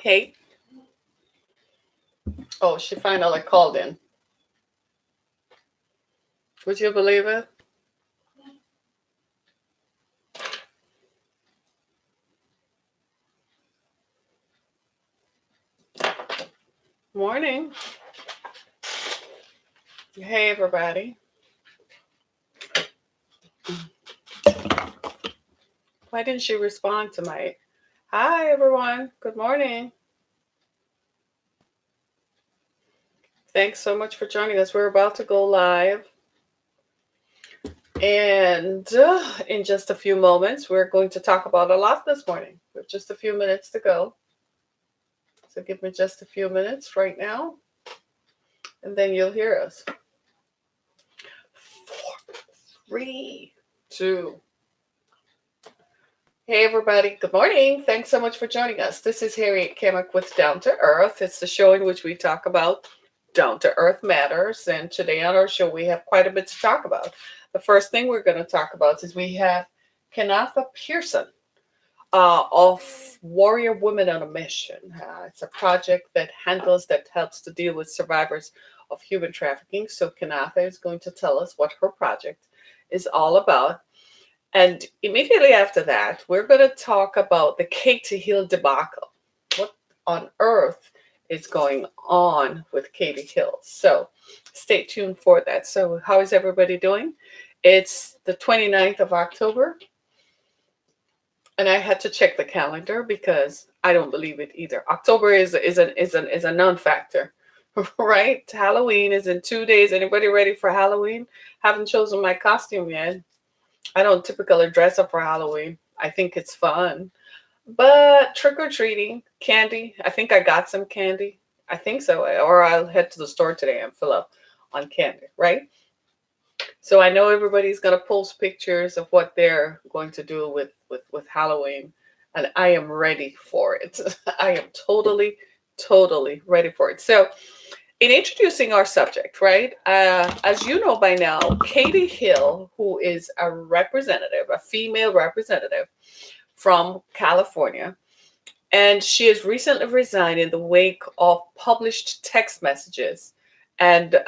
Hey, oh, she finally called in. Would you believe it? Morning. Hey, everybody. Why didn't she respond to my hi, everyone? Good morning. Thanks so much for joining us. We're about to go live. And in just a few moments, we're going to talk about a lot this morning. We have just a few minutes to go. So give me just a few minutes right now, and then you'll hear us. 4, 3, 2. Hey, everybody. Good morning. Thanks so much for joining us. This is Harriet Kimmick with Down to Earth. It's the show in which we talk about down to earth matters. And today on our show, we have quite a bit to talk about. The first thing we're going to talk about is we have Kenatha Pearson of Warrior Women on a Mission. It's a project that helps to deal with survivors of human trafficking. So Kenatha is going to tell us what her project is all about. And immediately after that, we're going to talk about the Katie Hill debacle. What on earth is going on with Katie Hill? So stay tuned for that. So, how is everybody doing? It's the 29th of October, and I had to check the calendar because I don't believe it either. October is a non-factor, right? Halloween is in 2 days. Anybody ready for Halloween? Haven't chosen my costume yet. I don't typically dress up for Halloween. I think it's fun. But trick or treating, candy. I think I got some candy. I think so. Or I'll head to the store today and fill up on candy, right? So I know everybody's going to post pictures of what they're going to do with Halloween. And I am ready for it. I am totally ready for it. So, in introducing our subject, right? As you know by now, Katie Hill, who is a representative, a female representative from California, and she has recently resigned in the wake of published text messages and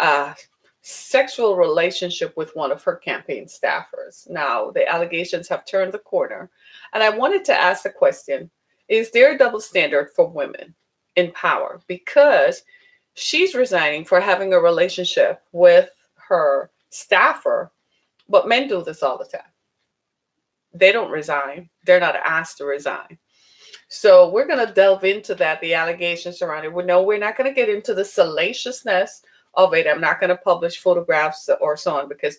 sexual relationship with one of her campaign staffers. Now, the allegations have turned the corner, and I wanted to ask the question: is there a double standard for women in power? Because she's resigning for having a relationship with her staffer, but men do this all the time. They don't resign, they're not asked to resign. So we're going to delve into that, the allegations surrounding it. No, we're not going to get into the salaciousness of it. I'm not going to publish photographs or so on because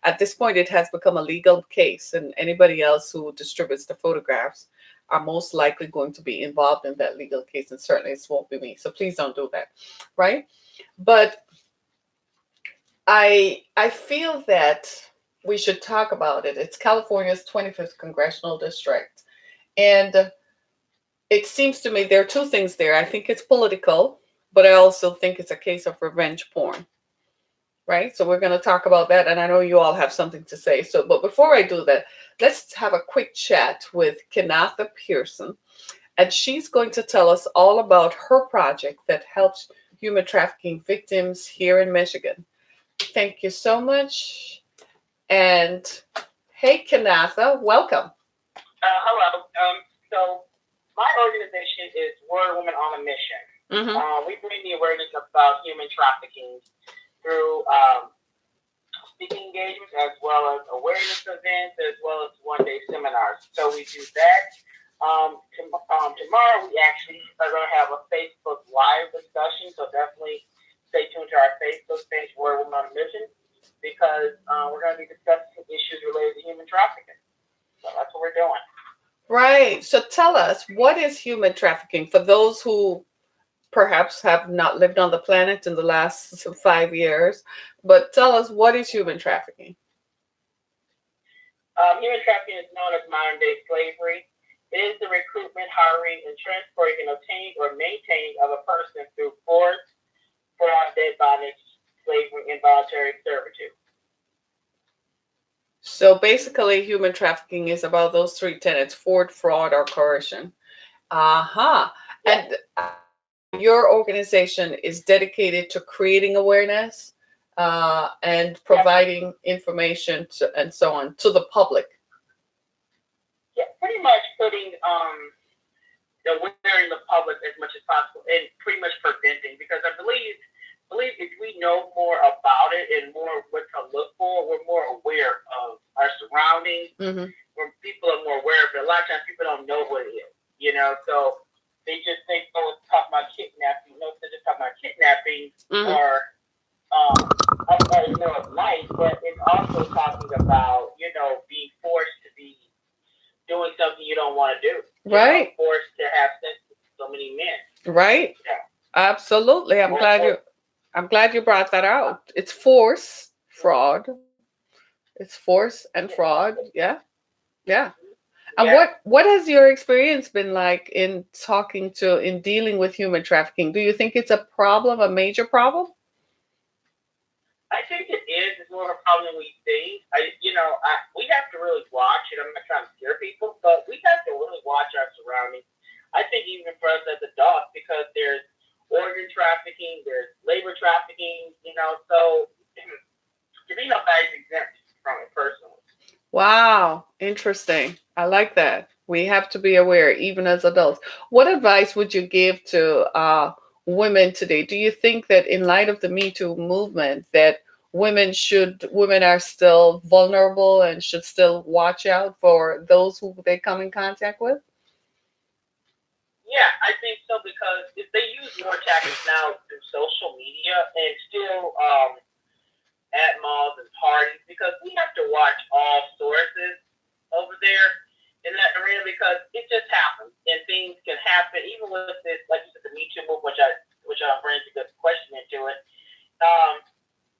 at this point it has become a legal case, and anybody else who distributes the photographs are most likely going to be involved in that legal case, and certainly it won't be me. So please don't do that, right? But I feel that we should talk about it. It's California's 25th congressional district, and it seems to me there are two things there. I think it's political, but I also think it's a case of revenge porn, right? So we're going to talk about that, and I know you all have something to say. So, but before I do that, let's have a quick chat with Kenatha Pearson, and she's going to tell us all about her project that helps human trafficking victims here in Michigan. Thank you so much. And hey, Kenatha, welcome. Hello. So my organization is Warrior Women on a Mission. We bring the awareness about human trafficking through speaking engagements as well as awareness events as well as one-day seminars. So we do that. Tomorrow we actually are going to have a Facebook Live discussion. So definitely stay tuned to our Facebook page, Warrior Women on a Mission, because we're going to be discussing issues related to human trafficking. So that's what we're doing. Right. So tell us, what is human trafficking for those who perhaps have not lived on the planet in the last 5 years? But tell us, what is human trafficking? Human trafficking is known as modern day slavery. It is the recruitment, hiring, and transporting, obtaining, or maintaining of a person through force, fraud, debt bondage, slavery, involuntary servitude. So basically, human trafficking is about those three tenets: fraud, or coercion. Aha. And your organization is dedicated to creating awareness and providing information and so on to the public. Yeah, pretty much putting awareness the public as much as possible, and pretty much preventing. Because I believe if we know more about it and more what to look for, we're more aware of our surroundings. Mm-hmm. When people are more aware of it, a lot of times people don't know what it is, so they just think, oh, it's talking about kidnapping. No, they're just talking about kidnapping or of life, but it's also talking about, being forced to be doing something you don't want to do. Right. Forced to have sex with so many men. Right. Yeah. Absolutely. I'm glad you brought that out. It's force, fraud. It's force and fraud. Yeah. Yeah. And what has your experience been like in dealing with human trafficking? Do you think it's a problem, a major problem? I think it is. It's more of a problem than we think. We have to really watch it. I'm not trying to scare people, but we have to really watch our surroundings. I think even for us as adults, because there's organ trafficking, there's labor trafficking, so to me, nobody's exempt from it personally. Wow, interesting. I like that. We have to be aware, even as adults. What advice would you give to women today? Do you think that in light of the Me Too movement, that women are still vulnerable and should still watch out for those who they come in contact with? Yeah, I think so, because if they use more tactics now through social media and still at malls and parties, because we have to watch all sources over there in that arena, because it just happens and things can happen even with this, like you said, the Me Too movement, which I'll bring a good question into it.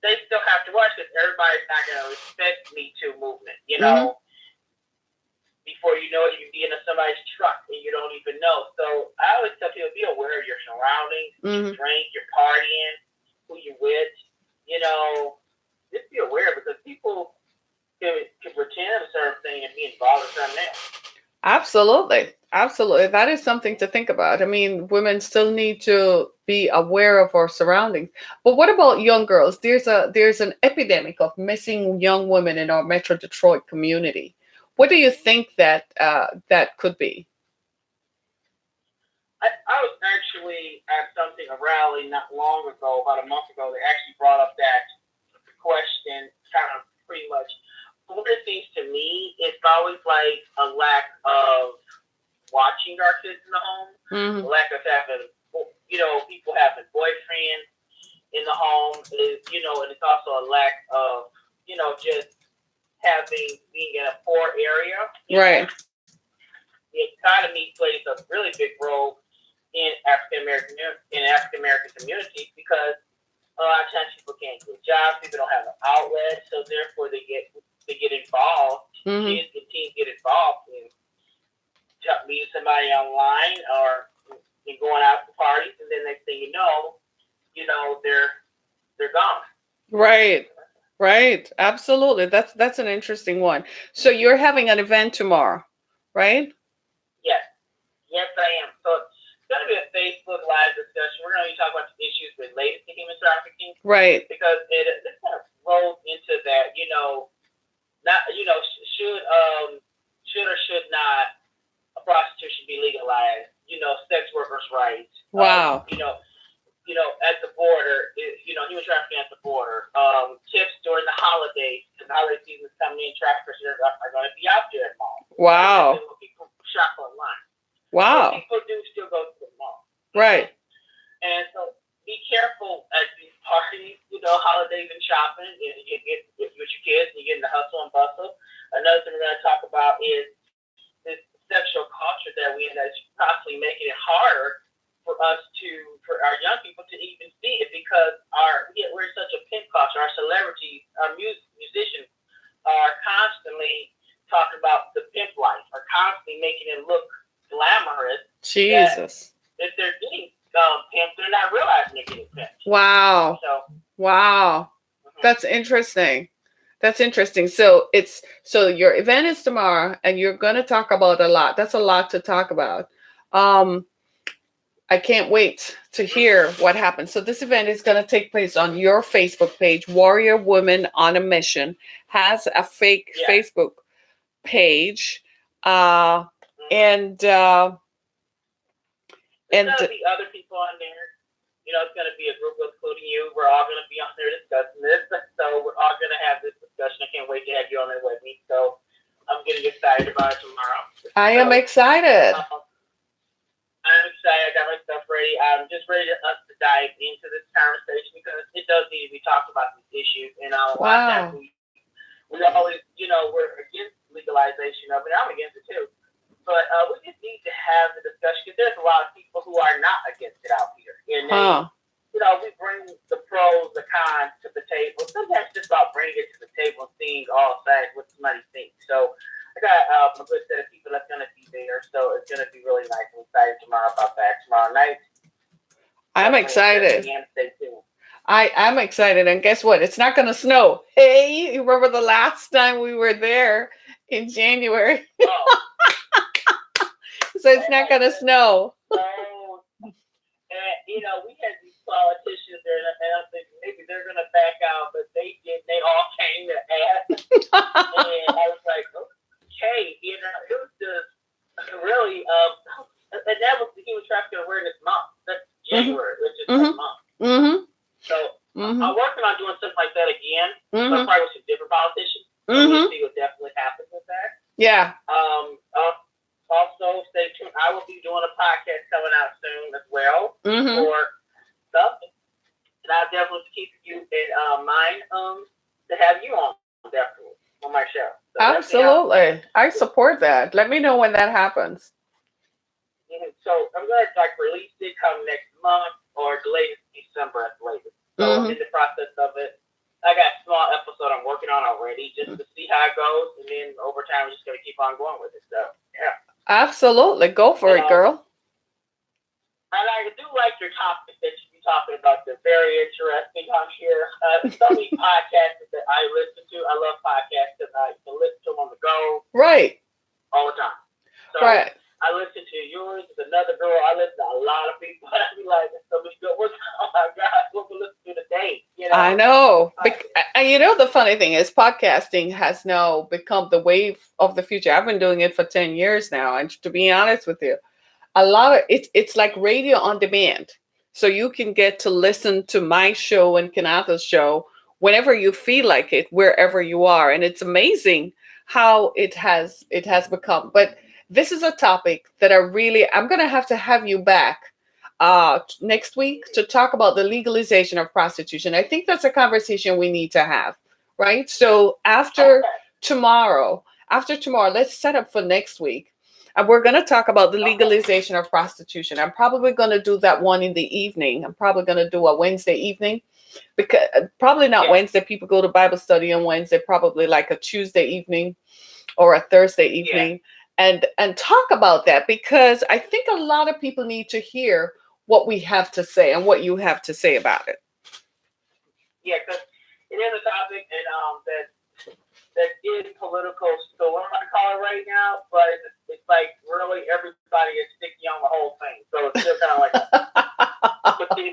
They still have to watch, because everybody's not going to respect Me Too movement, Mm-hmm. Before you know it, you be in somebody's truck and you don't even know. So I always tell people, be aware of your surroundings, Mm-hmm. you drink, you're partying, who you with, just be aware, because people can pretend a certain thing and be involved in something else. Absolutely. Absolutely. That is something to think about. I mean, women still need to be aware of our surroundings. But what about young girls? There's an epidemic of missing young women in our Metro Detroit community. What do you think that could be? I was actually at a rally not long ago, about a month ago. They actually brought up that question, kind of pretty much. One of the things to me, it's always like a lack of watching our kids in the home, Mm-hmm. a lack of having, people having boyfriends in the home, and it's also a lack of, just being in a poor area. Right. The economy plays a really big role in African American communities, because a lot of times people can't get jobs, people don't have an outlet, so therefore they get involved. Mm-hmm. Kids and teens get involved in meeting somebody online or in going out to parties, and then next thing you know, they're gone. Right. Right. Absolutely. That's an interesting one. So you're having an event tomorrow, right? Yes. Yes, I am. So it's going to be a Facebook Live discussion. We're going to be talking about the issues related to human trafficking. Right. Because this kind of rolls into that, should or should not prostitution be legalized? Sex workers' rights. Wow. At the border, human trafficking at the border. Tips during the holidays, because the holiday season is coming in. Traffickers are going to be out there at malls. Wow. People shop online. Wow. So people do still go to the mall. Right. And so be careful at these parties, holidays and shopping. You get with your kids, you get in the hustle and bustle. Another thing we're going to talk about is this sexual culture that we in, that's possibly making it harder for our young people to even see it, because we're such a pimp culture. Our celebrities, our musicians are constantly talking about the pimp life, are constantly making it look glamorous. Jesus. If they're getting pimped, they're not realizing they're getting pimped. Wow. Wow. Mm-hmm. That's interesting. That's interesting. So your event is tomorrow, and you're going to talk about a lot. That's a lot to talk about. I can't wait to hear what happens. So this event is going to take place on your Facebook page. Warrior Woman on a Mission has a fake Yeah. Facebook page, and There's gonna be other people on there. It's gonna be a group including you. We're all gonna be on there discussing this. So we're all gonna have this discussion. I can't wait to have you on there with me. So I'm getting excited about it tomorrow. I am excited. I'm excited. I got my stuff ready. I'm just ready to us to dive into this conversation because it does need to be talked about these issues. And a lot of times we always, we're against legalization of it. I'm against it too. But we just need to have the discussion because there's a lot of people who are not against it out here. And they, we bring the pros, the cons to the table. Sometimes it's just about bringing it to the table and seeing all sides what somebody thinks. So I got a good set of people that's going to be there. So it's going to be really nice. I'm excited tomorrow about that. Tomorrow night. I'm excited. I'm excited. And guess what? It's not going to snow. Hey, you remember the last time we were there in January? Oh. So it's not going to snow. No. And, we had these politicians there, and I'm thinking maybe they're going to back out, but they did. They all came to ask. And I was like, okay, it was just really, and that was the Human Trafficking Awareness Month. That's January, which is a month. Mm-hmm. So I'm working on doing something like that again, but probably with some different politicians. So we'll see what definitely happens with that. Yeah. Also, stay tuned. I will be doing a podcast coming out soon as well for something. And I'll definitely keep you in mind to have you on, definitely, on my show. So absolutely. I support that. Let me know when that happens. So I'm going to release it come next month or the latest December at the latest. So I'm in the process of it. I got a small episode I'm working on already just to see how it goes. And then over time, we're just going to keep on going with it. So, yeah. Absolutely. Go for it, girl. And I do like your topic that you're talking about. They're very interesting on here. So many podcasts that I listen to. I love podcasts because I can listen to them on the go. Right. All the time. So right. I listen to yours. There's another girl. I listen to a lot of people. I be like, there's so many good ones. Oh my God, what we listen to today? I know. And the funny thing is, podcasting has now become the wave of the future. I've been doing it for 10 years now, and to be honest with you, a lot of it's like radio on demand. So you can get to listen to my show and Kanatha's show whenever you feel like it, wherever you are, and it's amazing how it has become. But this is a topic that I'm going to have you back next week to talk about the legalization of prostitution. I think that's a conversation we need to have, right? So after tomorrow, let's set up for next week. And we're going to talk about the legalization of prostitution. I'm probably going to do that one in the evening. I'm probably going to do a Wednesday evening, because probably not Wednesday. People go to Bible study on Wednesday, probably like a Tuesday evening or a Thursday evening. And talk about that, because I think a lot of people need to hear what we have to say and what you have to say about it. Yeah, because it is a topic that is political. So what am I call it right now? But it's like really everybody is sticky on the whole thing. So it's still kind of like, but then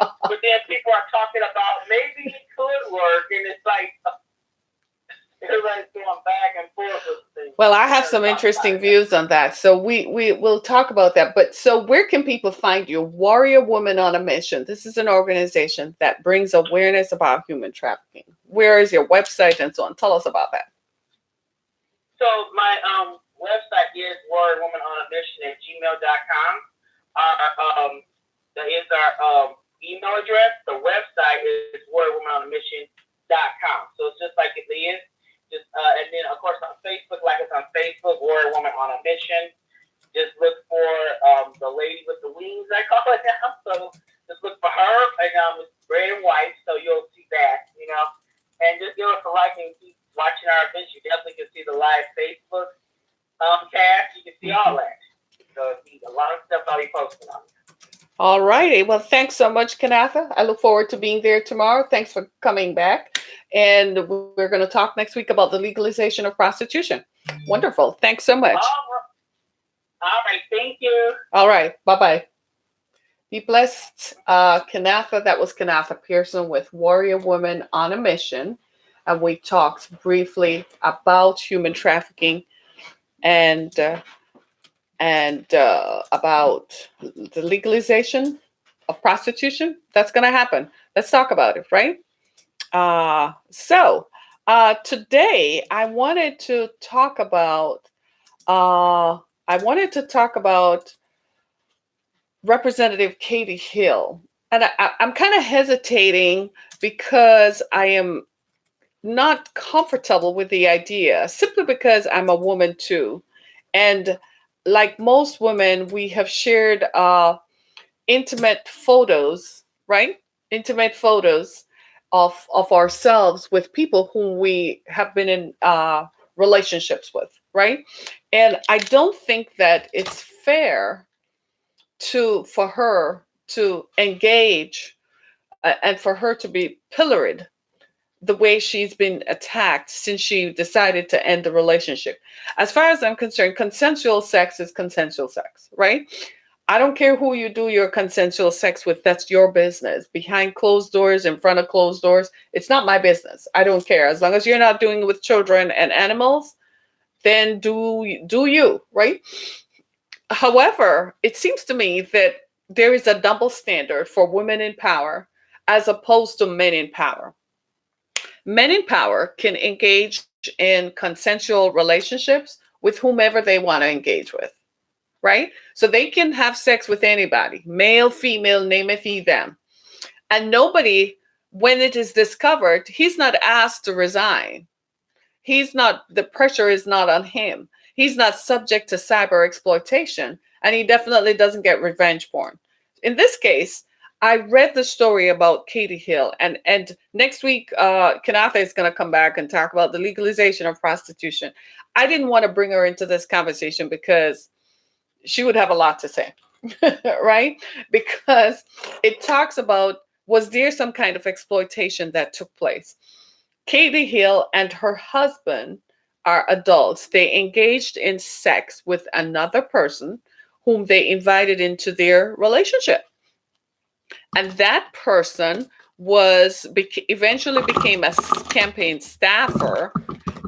people are talking about maybe it could work, and it's like everybody's going back and forth with things. Well, I have some interesting views on that. So we will talk about that. But so where can people find you? Warrior Woman on a Mission. This is an organization that brings awareness about human trafficking. Where is your website and so on? Tell us about that. So my website is warriorwomanonamission@gmail.com. That is our email address. The website is warriorwomanonamission.com. So it's just like it is. Just and then of course on Facebook, like it's on Facebook, Warrior Woman on a Mission. Just look for the lady with the wings, I call it now. So just look for her, and it's red and white, so you'll see that, and just give us a like and keep watching our events. You definitely can see the live Facebook cast. You can see all that. So a lot of stuff I'll be posting on. All righty. Well, thanks so much, Kanatha. I look forward to being there tomorrow. Thanks for coming back. And we're going to talk next week about the legalization of prostitution. Wonderful. Thanks so much. All right. Thank you. All right. Bye-bye. He blessed Kanatha, that was Kanatha Pearson, with Warrior Woman on a Mission. And we talked briefly about human trafficking and about the legalization of prostitution. That's going to happen. Let's talk about it, right? Today I wanted to talk about Representative Katie Hill, and I'm kind of hesitating because I am not comfortable with the idea, simply because I'm a woman too, and like most women, we have shared intimate photos, right? Intimate photos of ourselves with people whom we have been in relationships with, right? And I don't think that it's fair for her to engage and for her to be pilloried the way she's been attacked since she decided to end the relationship. As far as I'm concerned, consensual sex is consensual sex, right? I don't care who you do your consensual sex with. That's your business. Behind closed doors, in front of closed doors, it's not my business. I don't care. As long as you're not doing it with children and animals, then do you, right? However, it seems to me that there is a double standard for women in power as opposed to men in power. Men in power can engage in consensual relationships with whomever they want to engage with, right? So they can have sex with anybody, male, female, nameth ye them. And nobody, when it is discovered, he's not asked to resign. The pressure is not on him. He's not subject to cyber exploitation, and he definitely doesn't get revenge porn. In this case, I read the story about Katie Hill, and next week, Kanatha is going to come back and talk about the legalization of prostitution. I didn't want to bring her into this conversation because she would have a lot to say, right? Because it talks about, was there some kind of exploitation that took place? Katie Hill and her husband are adults. They engaged in sex with another person whom they invited into their relationship. And that person eventually became a campaign staffer.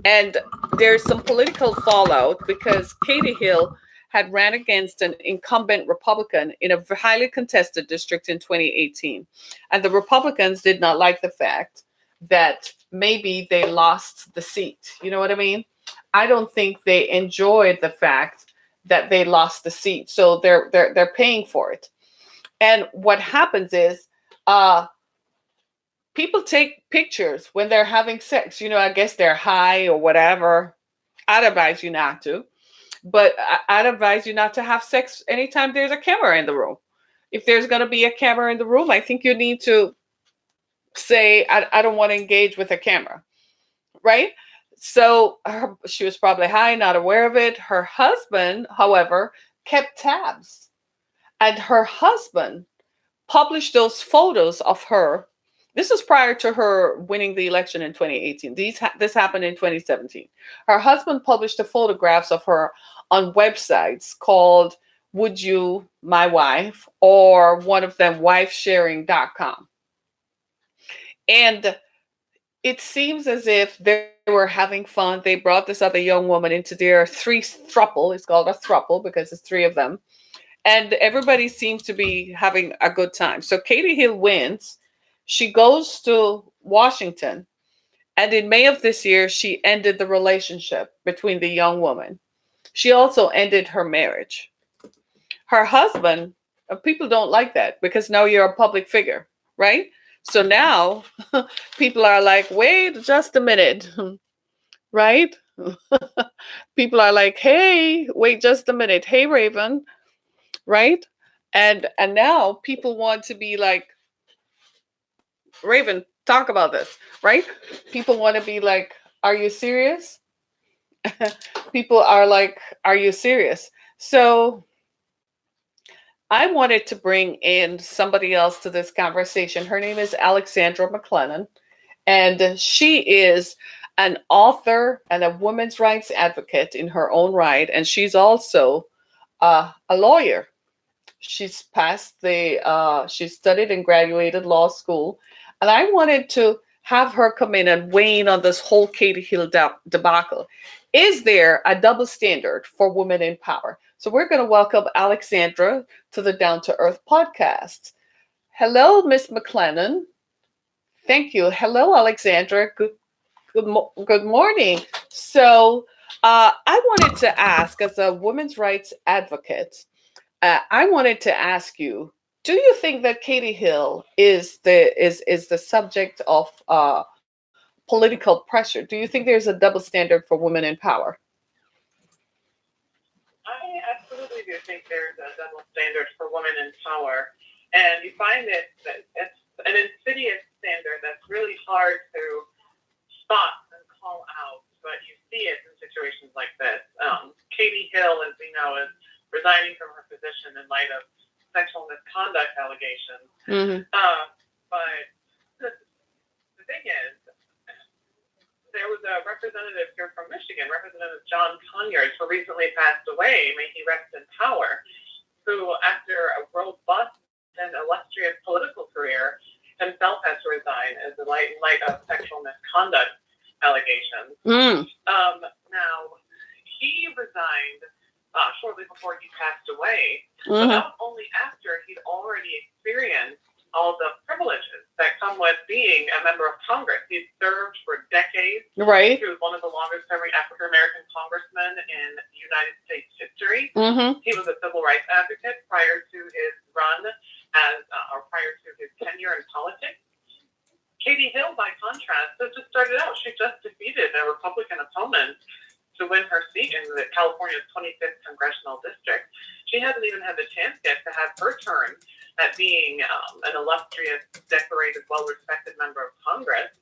And there's some political fallout because Katie Hill had ran against an incumbent Republican in a highly contested district in 2018. And the Republicans did not like the fact that maybe they lost the seat. You know what I mean? I don't think they enjoyed the fact that they lost the seat. So they're paying for it. And what happens is people take pictures when they're having sex. I guess they're high or whatever. I'd advise you not to. But I'd advise you not to have sex anytime there's a camera in the room. If there's going to be a camera in the room, I think you need to say, I don't want to engage with a camera, right? So she was probably high, not aware of it. Her husband, however, kept tabs. And her husband published those photos of her. This was prior to her winning the election in 2018. This happened in 2017. Her husband published the photographs of her on websites called Would You, My Wife, or one of them, wifesharing.com. And it seems as if they were having fun. They brought this other young woman into their throuple. It's called a throuple because it's three of them. And everybody seems to be having a good time. So Katie Hill wins. She goes to Washington. And in May of this year, she ended the relationship between the young woman. She also ended her marriage. Her husband, people don't like that because now you're a public figure, right? So now people are like, wait just a minute, right? People are like, hey, wait just a minute. Hey, Raven, right? And now people want to be like, Raven, talk about this, right? People want to be like, are you serious? People are like, are you serious? So I wanted to bring in somebody else to this conversation. Her name is Alexandra McLennan, and she is an author and a women's rights advocate in her own right. And she's also a lawyer. She's passed she studied and graduated law school. And I wanted to have her come in and weigh in on this whole Katie Hill debacle. Is there a double standard for women in power? So we're going to welcome Alexandra to the Down to Earth podcast. Hello, Miss McLennan. Thank you. Hello, Alexandra. Good morning. So I wanted to ask, as a women's rights advocate, I wanted to ask you: do you think that Katie Hill is the subject of political pressure? Do you think there's a double standard for women in power? I absolutely do think there's a double standard for women in power, and you find that it's an insidious standard that's really hard to spot and call out, but you see it in situations like this. Katie Hill, as we know, is resigning from her position in light of sexual misconduct allegations. Mm-hmm. But the thing is, there was a representative here from Michigan, Representative John Conyers, who recently passed away, may he rest in power, who, after a robust and illustrious political career, himself has to resign in light of sexual misconduct allegations. Now, he resigned shortly before he passed away, but that was only after he'd already experienced all the privileges that come with being a member of Congress. He'd served for decades. Right. He was one of the longest-serving African-American congressmen in United States history. He was a civil rights advocate prior to his run or prior to his tenure in politics. Katie Hill, by contrast, has just started out. She just defeated a Republican opponent to win her seat in California's 25th congressional district. She hasn't even had the chance yet to have her turn at being an illustrious, decorated, well-respected member of Congress.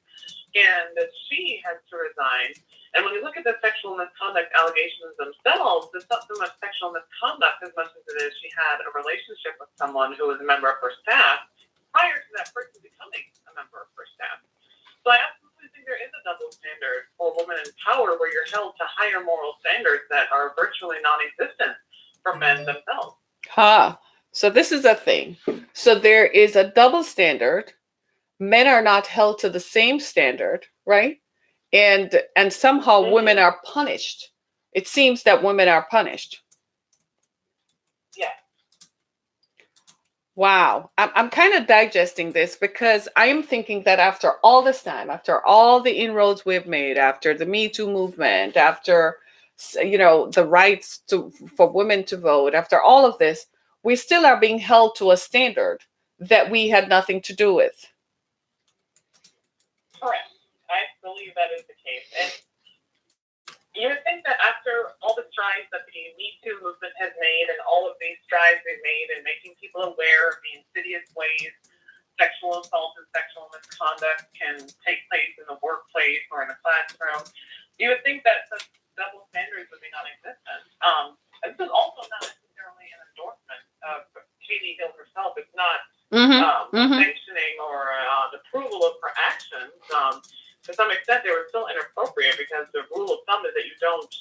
And she has to resign. And when you look at the sexual misconduct allegations themselves, it's not so much sexual misconduct as much as it is she had a relationship with someone who was a member of her staff prior to that person becoming a member of her staff. So I absolutely think there is a double standard for women in power where you're held to higher moral standards that are virtually non-existent for men themselves. So this is a thing. So there is a double standard. Men are not held to the same standard, right? And somehow women are punished. It seems that women are punished. Yeah. Wow. I'm kind of digesting this because I am thinking that after all this time, after all the inroads we've made, after the Me Too movement, after, the rights for women to vote, after all of this, we still are being held to a standard that we had nothing to do with. Correct. I believe that is the case. And you would think that after all the strides that the Me Too movement has made and all of these strides they've made in making people aware of the insidious ways sexual assault and sexual misconduct can take place in the workplace or in a classroom, you would think that such double standards would be non-existent. This is also not necessarily an endorsement of Katie Hill herself. It's not sanctioning or approval of her actions. To some extent, they were still inappropriate because the rule of thumb is that you don't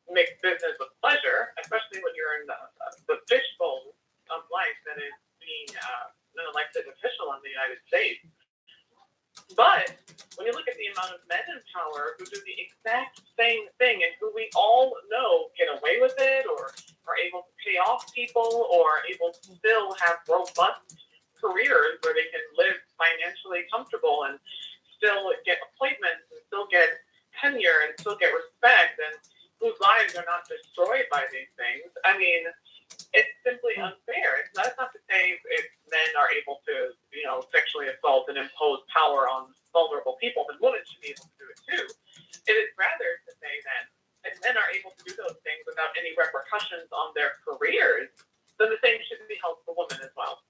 mix business with pleasure, especially when you're in the fishbowl of life that is being an elected official in the United States. But when you look at the amount of men in power who do the exact same thing and who we all know get away with it or are able to pay off people or able to still have robust careers where they can live financially comfortable and still get appointments and still get tenure and still get respect and whose lives are not destroyed by these things. I mean, it's simply unfair. That's not to say if men are able to, sexually assault and impose power on vulnerable people, then women should be able to do it too. It is rather to say that if men are able to do those things without any repercussions on their careers, then the same should be held for women as well.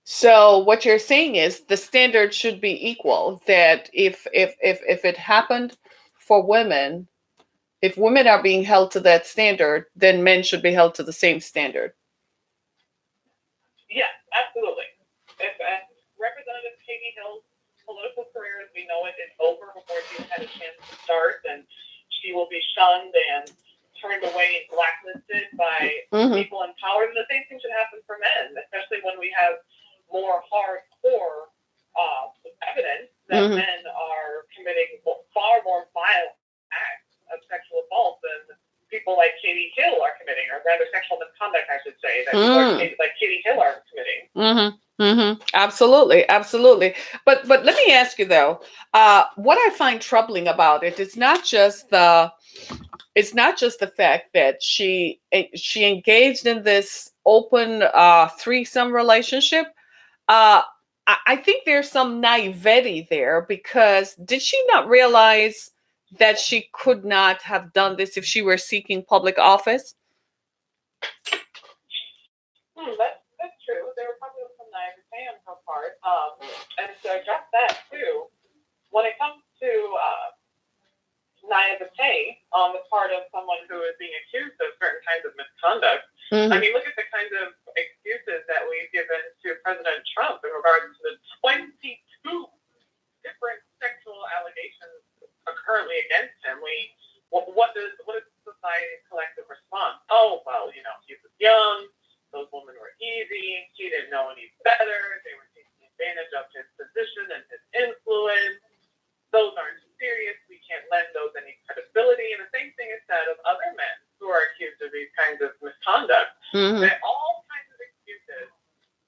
So what you're saying is the standard should be equal, that if it happened for women, if women are being held to that standard, then men should be held to the same standard. Yes, absolutely. If Representative Katie Hill's political career as we know it is over before she's had a chance to start, and she will be shunned and turned away and blacklisted by people in power. And the same thing should happen for men, especially when we have more hardcore evidence that men are committing far more violent acts of sexual assault than people like Katie Hill are committing, or rather sexual misconduct, I should say, that people like Katie Hill are committing. Absolutely, absolutely. But let me ask you though, what I find troubling about it is not just the fact that she engaged in this open threesome relationship. I think there's some naivety there, because did she not realize that she could not have done this if she were seeking public office? That's true. There was probably some naivete on her part. And to address that too, when it comes to naivete on the part of someone who is being accused of certain kinds of misconduct, I mean, look at the kinds of excuses that we've given to President Trump in regards to the 22 different sexual allegations currently against him. What is society's collective response? Oh, well, he was young. Those women were easy. He didn't know any better. They were taking advantage of his position and his influence. Those aren't serious. We can't lend those any credibility. And the same thing is said of other men who are accused of these kinds of misconduct. That all kinds of excuses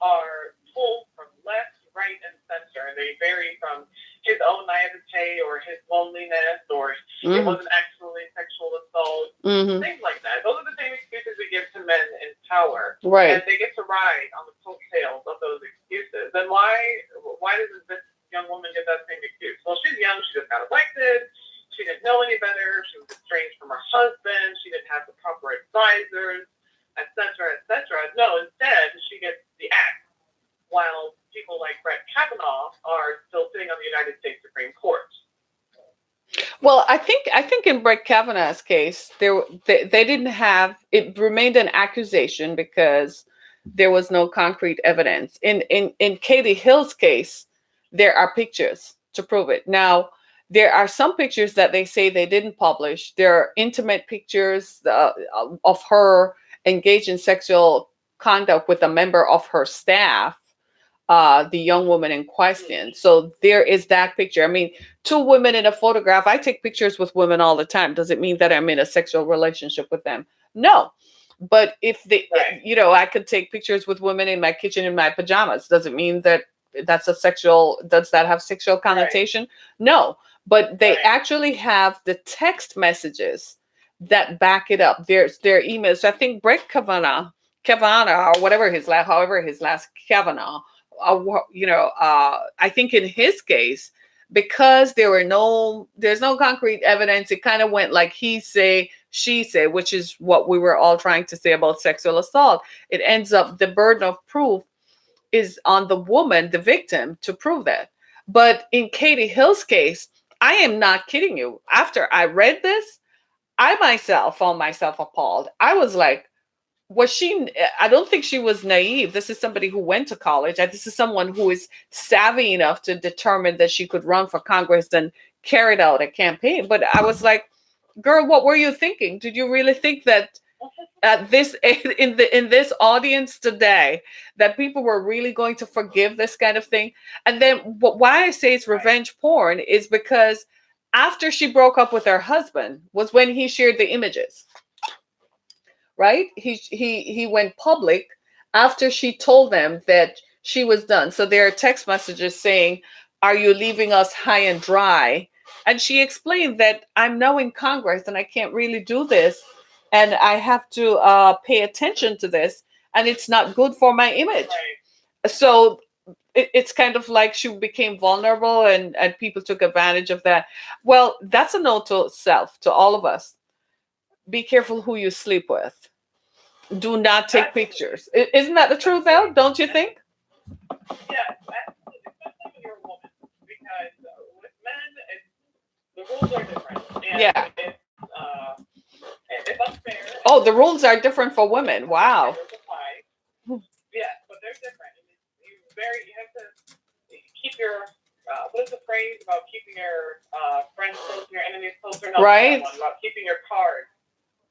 are pulled from left, right, and center. And they vary from his own naivete or his loneliness or it wasn't actually sexual assault, things like that. Those are the same excuses we give to men in power. Right. And they get to ride on the coattails of those excuses. Then why doesn't this young woman get that same excuse? Well, she's young. She just got elected. She didn't know any better. She was estranged from her husband. She didn't have the proper advisors, etc., etc. No, instead, she gets the axe, while people like Brett Kavanaugh are still sitting on the United States Supreme Court. Well, I think in Brett Kavanaugh's case, they didn't have, it remained an accusation because there was no concrete evidence. In Katie Hill's case, there are pictures to prove it. Now, there are some pictures that they say they didn't publish. There are intimate pictures of her engaged in sexual conduct with a member of her staff, the young woman in question. So there is that picture. I mean, two women in a photograph. I take pictures with women all the time. Does it mean that I'm in a sexual relationship with them? No. But if I could take pictures with women in my kitchen in my pajamas. Does it mean that does that have sexual connotation? Right. No. But they actually have the text messages that back it up. There's their emails. I think Brett Kavanaugh, or however his last Kavanaugh, I think in his case, because there's no concrete evidence, it kind of went like he say, she say, which is what we were all trying to say about sexual assault. It ends up the burden of proof is on the woman, the victim, to prove that. But in Katie Hill's case, I am not kidding you. After I read this, I myself found myself appalled. I was like, I don't think she was naive. This is somebody who went to college. This is someone who is savvy enough to determine that she could run for Congress and carried out a campaign. But I was like, girl, what were you thinking? Did you really think that in this audience today that people were really going to forgive this kind of thing? And then why I say it's revenge porn is because after she broke up with her husband was when he shared the images. Right? He went public after she told them that she was done. So there are text messages saying, "Are you leaving us high and dry?" And she explained that I'm now in Congress and I can't really do this. And I have to pay attention to this. And it's not good for my image. Right. So it's kind of like she became vulnerable and people took advantage of that. Well, that's a note to self, to all of us. Be careful who you sleep with. Do not take pictures. Isn't that the truth, though? Don't you think? Yes, absolutely. Especially when you're a woman. Because with men, the rules are different. And it's unfair. Oh, the rules are different for women. Wow. Yeah, but they're different. You have to keep your, what is the phrase about keeping your friends close and your enemies closer? No, right. About keeping your cards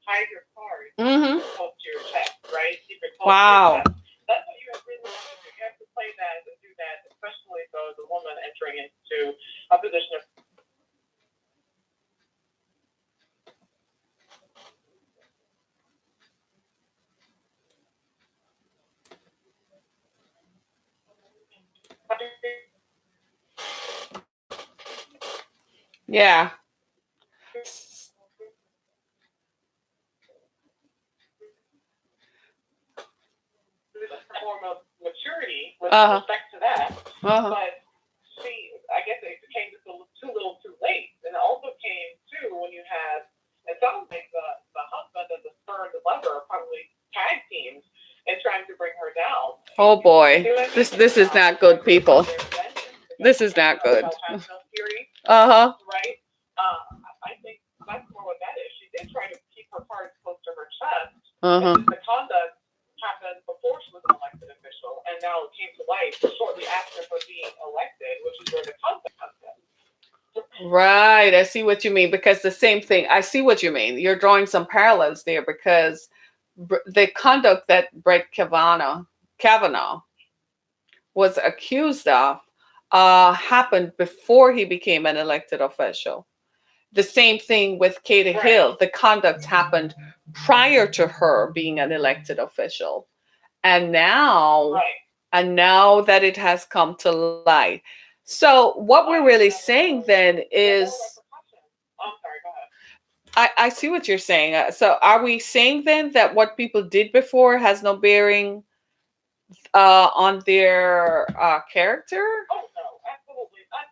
hide your cards Mm-hmm. close to your chest, right? Keep it close Wow. to your chest. That's what you have really have to do. You have to play that and do that, especially though the woman entering into a position of Yeah. form of maturity with Uh-huh. respect to that. Uh-huh. But I guess it came just too little too late. And it also came too when you had, it sounds like the husband and the spur and the lover are probably tag teams and trying to bring her down. Oh boy. This is not good, people. This is not good. Uh-huh. Right? I think that's more what that is. She did try to keep her cards close to her chest. Uh-huh. The conduct happened before she was an elected official, and now it came to light shortly after her being elected, which is where the conduct comes in. Right. I see what you mean, because the same thing. I see what you mean. You're drawing some parallels there, because the conduct that Brett Kavanaugh was accused of happened before he became an elected official. The same thing with Katie Hill. The conduct happened prior to her being an elected official. And now, now that it has come to light. So what we're really saying then is, I see what you're saying. So are we saying then that what people did before has no bearing on their character? Oh no, absolutely not.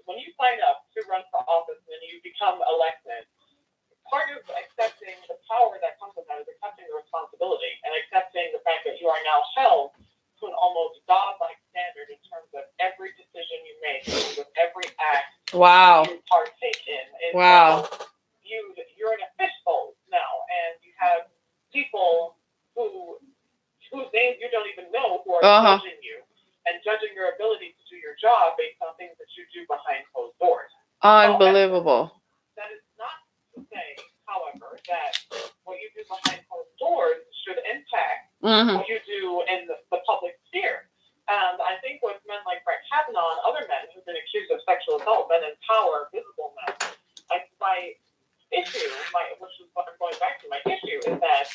When you sign up to run for office and you become elected, part of accepting the power that comes with that is accepting the responsibility and accepting the fact that you are now held to an almost godlike standard in terms of every decision you make, in terms of every act you partake in. Wow. You're in a fishbowl now, and you have people whose names you don't even know who are judging you and judging your ability to do your job based on things that you do behind closed doors. Unbelievable. That is not to say, however, that what you do behind closed doors should impact what you do in the public sphere. And I think with men like Brett Kavanaugh and other men who've been accused of sexual assault, men in power, visible men, which is what I'm going back to, my issue is that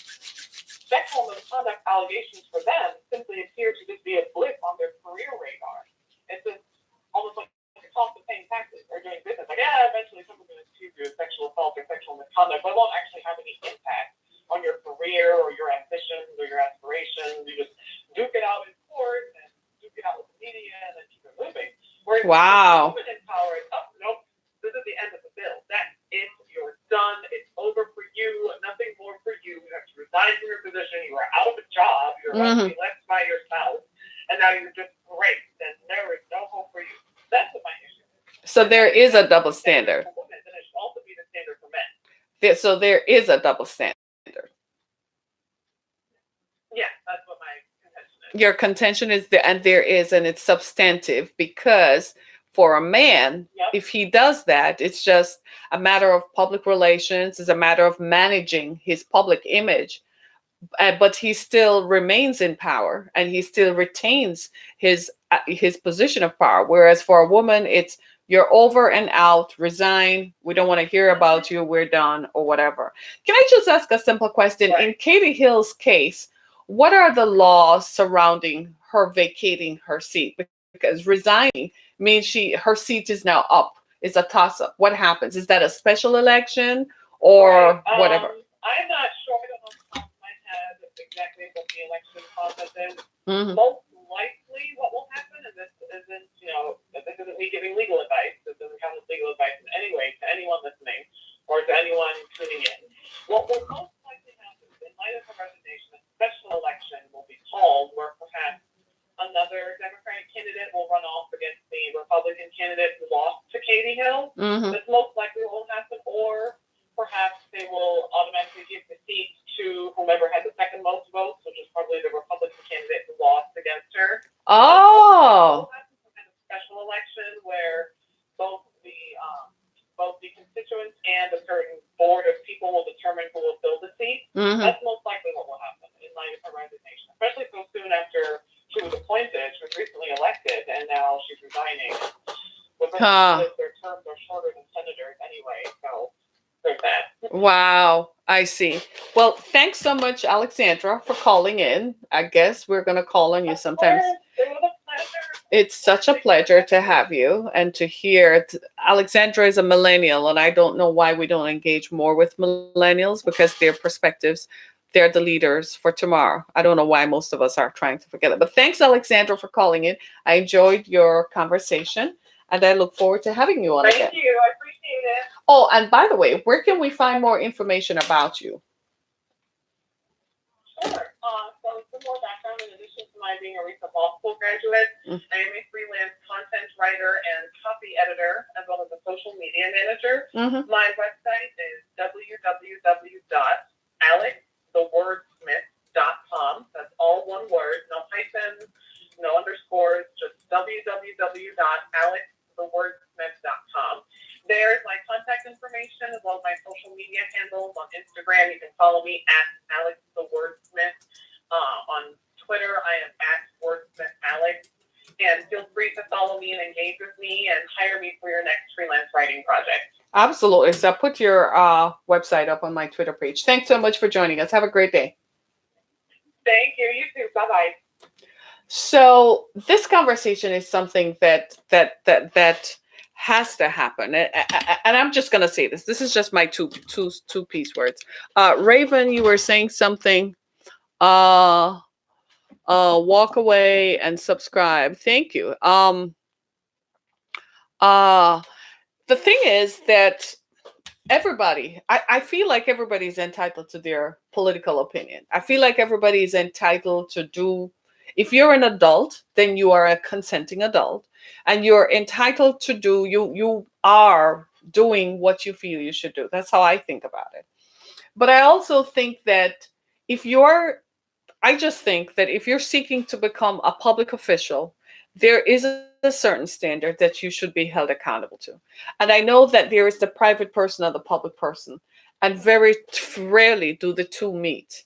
sexual misconduct allegations for them simply appear to just be a blip on their career radar. It's just almost like the cost of paying taxes or doing business. Like, eventually someone's going to accuse you of sexual assault or sexual misconduct, but it won't actually have any impact on your career or your ambitions or your aspirations. You just duke it out in court and duke it out with the media and then keep it moving. Whereas women in power, it's nope, this is the end of the bill. That's it. You're done. It's over for you. Nothing more for you. You have to resign from your position. You are out of a job. You're about to be left by your spouse. And now you're just great. And there is no hope for you. That's what my issue is. So there is a double standard. For women, then it should also be the standard for men. So there is a double standard. Yes, that's what my contention is. Your contention is and there is, and it's substantive, because for a man, if he does that, it's just a matter of public relations, it's a matter of managing his public image, but he still remains in power and he still retains his position of power. Whereas for a woman, it's you're over and out, resign, we don't want to hear about you, we're done, or whatever. Can I just ask a simple question? In Katie Hill's case, what are the laws surrounding her vacating her seat? Because resigning means her seat is now up. It's a toss-up. What happens? Is that a special election or whatever? I'm not sure. I don't know off the top of my head exactly what the election process is. Mm-hmm. Most likely what will happen, and this isn't me giving legal advice. This doesn't count as legal advice in any way to anyone listening or to anyone tuning in. What will most likely happen in light of her resignation, a special election will be called where perhaps another Democratic candidate will run off against the Republican candidate who lost to Katie Hill. Mm-hmm. That's most likely what will happen. Or perhaps they will automatically give the seat to whomever had the second most votes, which is probably the Republican candidate who lost against her. Oh. Some kind of special election where both the constituents and a certain board of their terms are shorter than senators anyway, so there's that. Wow, I see. Well, thanks so much, Alexandra, for calling in. I guess we're going to call on you sometimes. It was a pleasure. It's such a pleasure to have you and to hear it. Alexandra is a millennial, and I don't know why we don't engage more with millennials, because their perspectives, they're the leaders for tomorrow. I don't know why most of us are trying to forget it. But thanks, Alexandra, for calling in. I enjoyed your conversation, and I look forward to having you on again. Thank you. I appreciate it. Oh, and by the way, where can we find more information about you? Sure. So some more background, in addition to my being a recent law school graduate, I am a freelance content writer and copy editor, as well as a social media manager. My website is www.alexthewordsmith.com. That's all one word, no hyphens, no underscores, just www.alexthewordsmith.com. There's my contact information as well as my social media handles. On Instagram, you can follow me at Alex the Wordsmith. On Twitter, I am at WordsmithAlex. And feel free to follow me and engage with me and hire me for your next freelance writing project. Absolutely. So I'll put your website up on my Twitter page. Thanks so much for joining us. Have a great day. Thank you. You too. Bye-bye. So this conversation is something that has to happen, and I'm just gonna say this. This is just my two piece words. Raven, you were saying something. Walk away and subscribe. Thank you. The thing is that everybody, I feel like everybody's entitled to their political opinion. I feel like everybody's entitled to do. If you're an adult, then you are a consenting adult, and you're entitled to do, you are doing what you feel you should do. That's how I think about it. But I also think that I just think that if you're seeking to become a public official, there is a certain standard that you should be held accountable to. And I know that there is the private person and the public person, and very rarely do the two meet.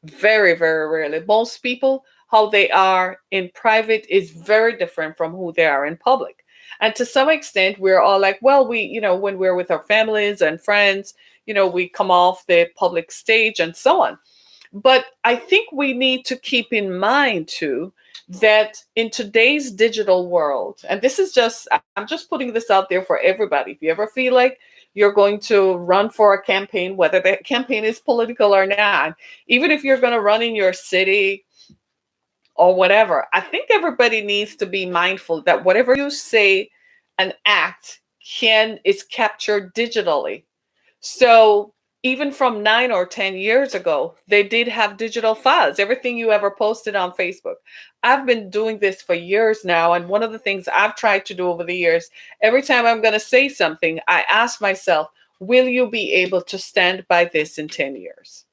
Very, very rarely. Most people, how they are in private is very different from who they are in public. And to some extent, we're all like, well, when we're with our families and friends, we come off the public stage and so on. But I think we need to keep in mind too, that in today's digital world, and I'm just putting this out there for everybody. If you ever feel like you're going to run for a campaign, whether that campaign is political or not, even if you're going to run in your city or whatever, I think everybody needs to be mindful that whatever you say and act is captured digitally. So even from 9 or 10 years ago, they did have digital files, everything you ever posted on Facebook. I've been doing this for years now. And one of the things I've tried to do over the years, every time I'm going to say something, I ask myself, will you be able to stand by this in 10 years?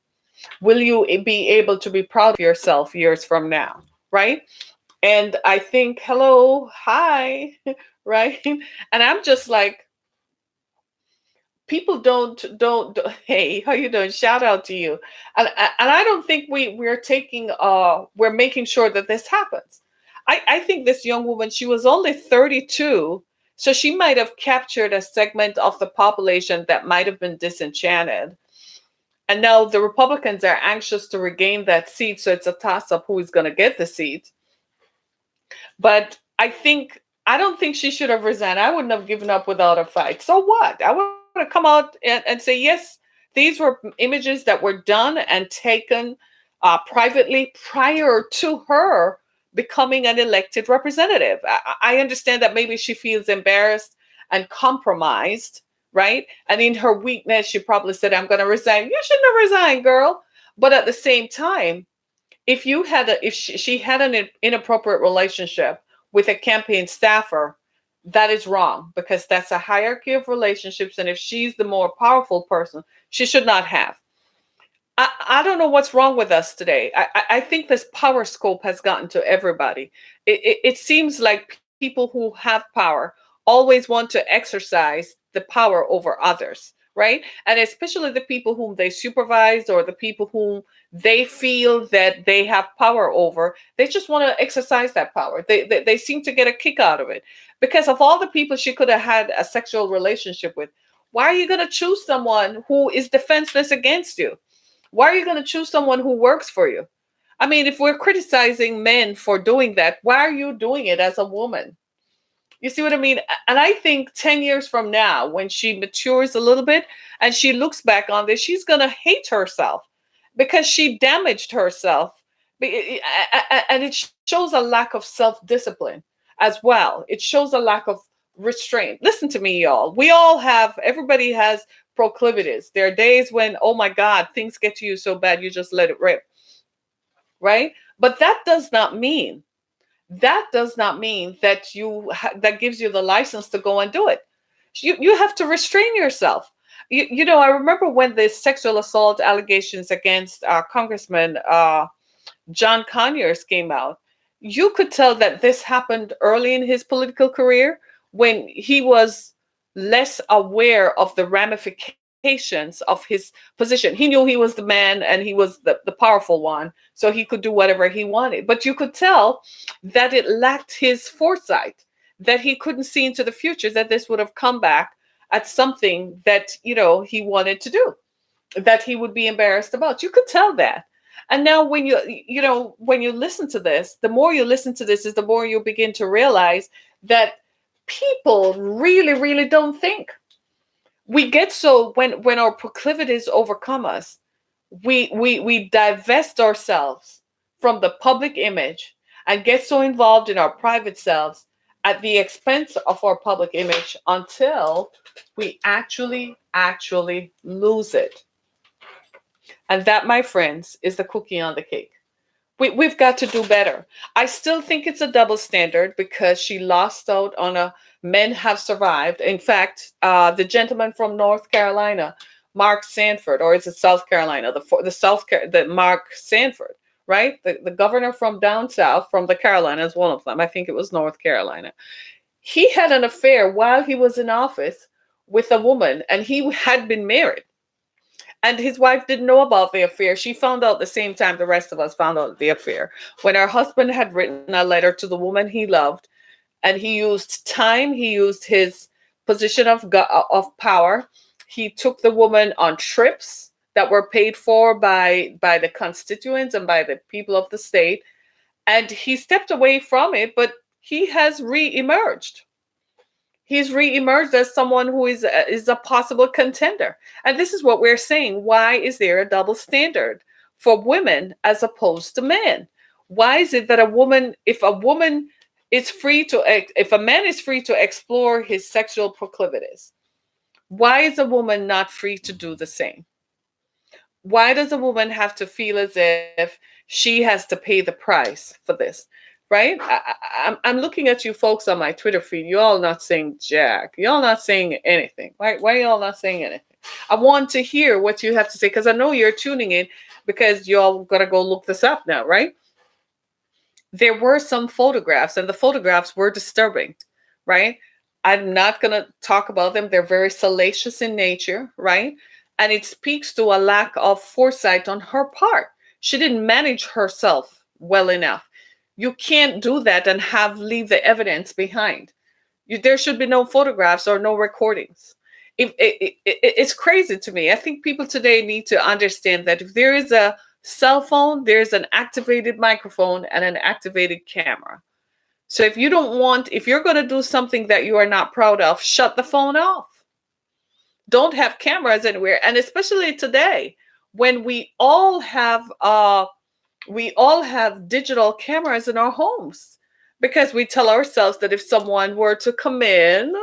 Will you be able to be proud of yourself years from now? Right? And I think, hello, hi, right? And I'm just like, people don't hey, how you doing? Shout out to you. And I don't think we're making sure that this happens. I think this young woman, she was only 32, so she might have captured a segment of the population that might have been disenchanted. And now the Republicans are anxious to regain that seat, so it's a toss-up who is going to get the seat. But I don't think she should have resigned. I wouldn't have given up without a fight. So what? I would have come out and say, yes, these were images that were done and taken privately prior to her becoming an elected representative. I understand that maybe she feels embarrassed and compromised, right? And in her weakness, she probably said, I'm going to resign. You shouldn't have resigned, girl. But at the same time, if she had an inappropriate relationship with a campaign staffer, that is wrong, because that's a hierarchy of relationships. And if she's the more powerful person, she should not have. I don't know what's wrong with us today. I think this power scope has gotten to everybody. It seems like people who have power always want to exercise the power over others, right? And especially the people whom they supervise or the people whom they feel that they have power over, they just want to exercise that power. They seem to get a kick out of it. Because of all the people she could have had a sexual relationship with, why are you going to choose someone who is defenseless against you? Why are you going to choose someone who works for you? I mean, if we're criticizing men for doing that, why are you doing it as a woman? You see what I mean? And I think 10 years from now, when she matures a little bit and she looks back on this, she's going to hate herself because she damaged herself. And it shows a lack of self-discipline as well. It shows a lack of restraint. Listen to me, y'all. Everybody has proclivities. There are days when, oh my God, things get to you so bad, you just let it rip. Right? But that does not mean that that gives you the license to go and do it. You have to restrain yourself. I remember when the sexual assault allegations against Congressman John Conyers came out. You could tell that this happened early in his political career when he was less aware of the ramifications of his position. He knew he was the man and he was the powerful one, so he could do whatever he wanted. But you could tell that it lacked his foresight, that he couldn't see into the future, that this would have come back at something that, he wanted to do, that he would be embarrassed about. You could tell that. And now when you listen to this, the more you listen to this is the more you begin to realize that people really, really don't think. We get so when our proclivities overcome us, we divest ourselves from the public image and get so involved in our private selves at the expense of our public image until we actually lose it. And that, my friends, is the cookie on the cake. We've got to do better. I still think it's a double standard because she lost out on Men Have Survived. In fact, the gentleman from North Carolina, Mark Sanford, or is it South Carolina? The Mark Sanford, right? The governor from down south, from the Carolinas, one of them. I think it was North Carolina. He had an affair while he was in office with a woman, and he had been married. And his wife didn't know about the affair. She found out the same time the rest of us found out the affair. When her husband had written a letter to the woman he loved, and he used time, he used his position of power. He took the woman on trips that were paid for by the constituents and by the people of the state. And he stepped away from it, but he has re-emerged. He's re-emerged as someone who is a possible contender. And this is what we're saying. Why is there a double standard for women as opposed to men? Why is it that if a man is free to explore his sexual proclivities, why is a woman not free to do the same? Why does a woman have to feel as if she has to pay the price for this? Right? I'm looking at you folks on my Twitter feed. You all not saying jack. You all not saying anything. Why are you all not saying anything? I want to hear what you have to say because I know you're tuning in because you all got to go look this up now, right? There were some photographs and the photographs were disturbing, right? I'm not going to talk about them. They're very salacious in nature, right? And it speaks to a lack of foresight on her part. She didn't manage herself well enough. You can't do that and leave the evidence behind. There should be no photographs or no recordings. It's crazy to me. I think people today need to understand that if there is a cell phone, there's an activated microphone and an activated camera. So if you're going to do something that you are not proud of, shut the phone off. Don't have cameras anywhere. And especially today, when we all have digital cameras in our homes because we tell ourselves that if someone were to come in,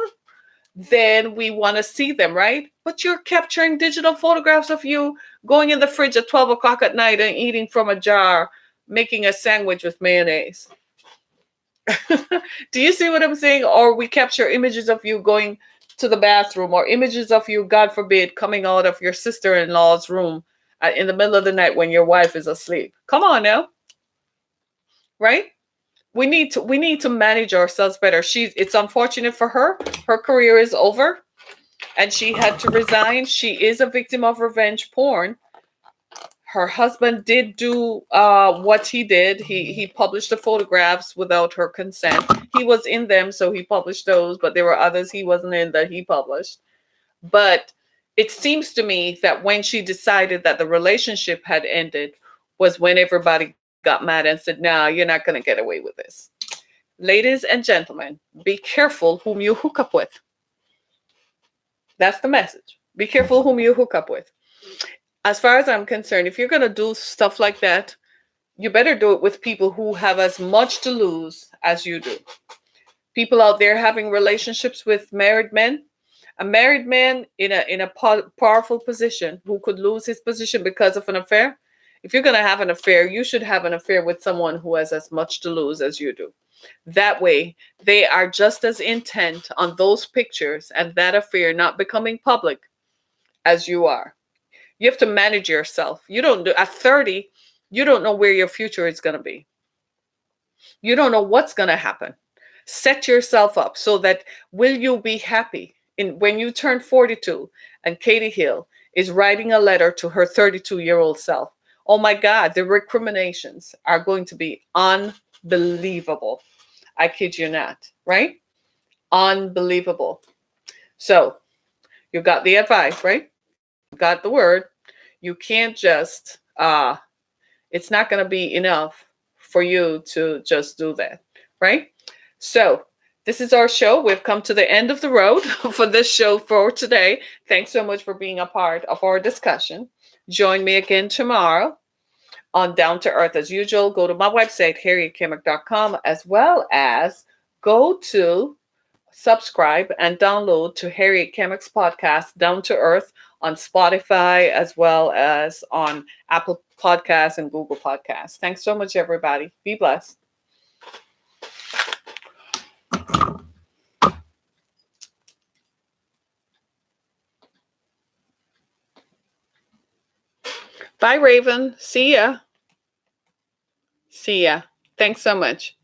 then we want to see them, right? But you're capturing digital photographs of you going in the fridge at 12 o'clock at night and eating from a jar, making a sandwich with mayonnaise. Do you see what I'm saying? Or we capture images of you going to the bathroom, or images of you, God forbid, coming out of your sister-in-law's room in the middle of the night when your wife is asleep. Come on now. Right? We need to manage ourselves better. It's unfortunate for her. Her career is over and she had to resign. She is a victim of revenge porn. her husband did do what he did. He published the photographs without her consent. He was in them, so he published those, but there were others he wasn't in that he published. But it seems to me that when she decided that the relationship had ended was when everybody got mad and said, "No, you're not going to get away with this." Ladies and gentlemen, be careful whom you hook up with. That's the message. Be careful whom you hook up with. As far as I'm concerned, if you're going to do stuff like that, you better do it with people who have as much to lose as you do. People out there having relationships with married men, a married man in a powerful position who could lose his position because of an affair. If you're going to have an affair, you should have an affair with someone who has as much to lose as you do. That way, they are just as intent on those pictures and that affair not becoming public as you are. You have to manage yourself. You don't do at 30, you don't know where your future is going to be. You don't know what's going to happen. Set yourself up so that will you be happy when you turn 42 and Katie Hill is writing a letter to her 32-year-old self. Oh my God, the recriminations are going to be unbelievable. I kid you not, right? Unbelievable. So you got the advice, right? You got the word. You can't just, it's not going to be enough for you to just do that, right? So this is our show. We've come to the end of the road for this show for today. Thanks so much for being a part of our discussion. Join me again tomorrow on Down to Earth. As usual, go to my website, harrietkemmick.com, as well as go to subscribe and download to Harriet Kemmick's podcast, Down to Earth, on Spotify, as well as on Apple Podcasts and Google Podcasts. Thanks so much, everybody. Be blessed. Bye, Raven. See ya. See ya. Thanks so much.